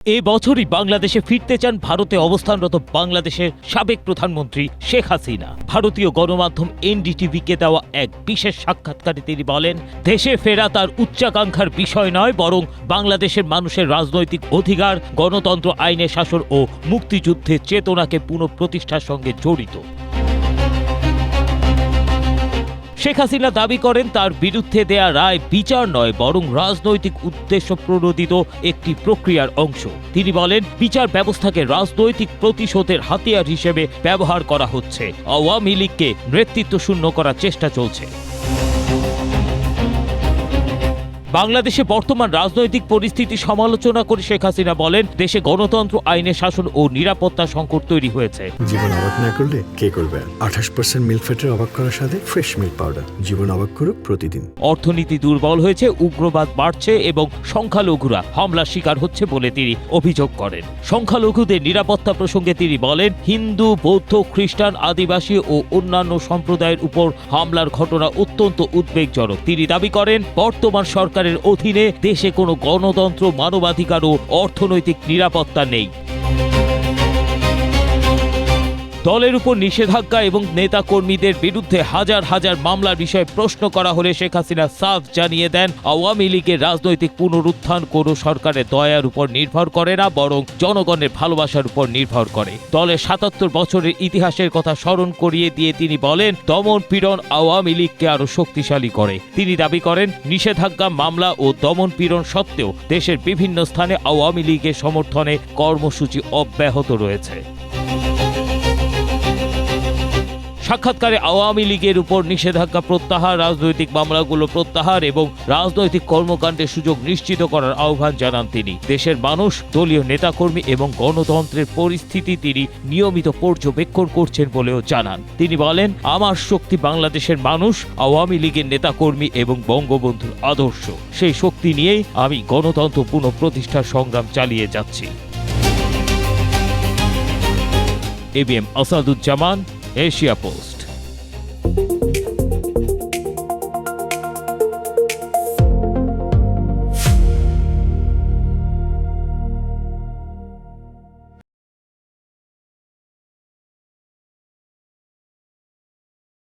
এই বছরই বাংলাদেশে ফিরতে চান ভারতে অবস্থানরত বাংলাদেশের সাবেক প্রধানমন্ত্রী শেখ হাসিনা। ভারতীয় গণমাধ্যম এনডিটিভিকে দেওয়া এক বিশেষ সাক্ষাৎকারে তিনি বলেন, দেশে ফেরা তার উচ্চাকাঙ্ক্ষার বিষয় নয়, বরং বাংলাদেশের মানুষের রাজনৈতিক অধিকার, গণতন্ত্র, আইনে শাসন ও মুক্তিযুদ্ধের চেতনাকে পুনঃপ্রতিষ্ঠার সঙ্গে জড়িত। শেখ হাসিনা দাবি করেন, তার বিরুদ্ধে দেয়া রায় বিচার নয়, বরং রাজনৈতিক উদ্দেশ্য প্রণোদিত একটি প্রক্রিয়ার অংশ। তিনি বলেন, বিচার ব্যবস্থাকে রাজনৈতিক প্রতিশোধের হাতিয়ার হিসেবে ব্যবহার করা হচ্ছে। আওয়ামী লীগকে নেতৃত্ব শূন্য করার চেষ্টা চলছে। বাংলাদেশে বর্তমান রাজনৈতিক পরিস্থিতি সমালোচনা করে শেখ হাসিনা বলেন, দেশে গণতন্ত্র, আইনের শাসন ও নিরাপত্তা সংকট তৈরি হয়েছে। জীবন অবাক না করলে কে করবে? 28% মিল্ক ফ্যাটের অবাক করার সাথে ফ্রেশ মিল্ক পাউডার। জীবন অবাক করুক প্রতিদিন। অর্থনীতি দুর্বল হয়েছে, উগ্রবাদ বাড়ছে এবং সংখ্যালঘুরা হামলার শিকার হচ্ছে বলে তিনি অভিযোগ করেন। সংখ্যালঘুদের নিরাপত্তা প্রসঙ্গে তিনি বলেন, হিন্দু, বৌদ্ধ, খ্রিস্টান, আদিবাসী ও অন্যান্য সম্প্রদায়ের উপর হামলার ঘটনা অত্যন্ত উদ্বেগজনক। তিনি দাবি করেন, বর্তমান সরকারের অধীনে দেশে কোনো গণতন্ত্র, মানবাধিকার ও অর্থনৈতিক নিরাপত্তা নেই। দলের উপর নিষেধাজ্ঞা এবং নেতা কর্মীদের বিরুদ্ধে হাজার হাজার মামলার বিষয়ে প্রশ্ন করা হলে শেখ হাসিনা সাফ জানিয়ে দেন, আওয়ামী লীগের রাজনৈতিক পুনরুত্থান কোনো সরকারের দয়ার উপর নির্ভর করে না, বরং জনগণের ভালোবাসার উপর নির্ভর করে। দলের ৭৭ বছরের ইতিহাসের কথা স্মরণ করিয়ে দিয়ে তিনি বলেন, দমন পীড়ন আওয়ামী লীগকে আরো শক্তিশালী করে। তিনি দাবি করেন, নিষেধাজ্ঞা, মামলা ও দমন পীড়ন সত্ত্বেও দেশের বিভিন্ন স্থানে আওয়ামী লীগের সমর্থনে কর্মসূচি অব্যাহত রয়েছে। সাক্ষাৎকারে আওয়ামী লীগের উপর নিষেধাজ্ঞা প্রত্যাহার, রাজনৈতিক মামলাগুলো প্রত্যাহার এবং রাজনৈতিক কর্মকাণ্ডের সুযোগ নিশ্চিত করার আহ্বান জানান তিনি। দেশের মানুষ, দলীয় নেতাকর্মী এবং গণতন্ত্রের পরিস্থিতি তিনি নিয়মিত পর্যবেক্ষণ করছেন বলেও জানান। তিনি বলেন, আমার শক্তি বাংলাদেশের মানুষ, আওয়ামী লীগের নেতাকর্মী এবং বঙ্গবন্ধুর আদর্শ। সেই শক্তি নিয়েই আমি গণতন্ত্র পুনঃপ্রতিষ্ঠার সংগ্রাম চালিয়ে যাচ্ছি। ABM Asaduzzaman, Asia post.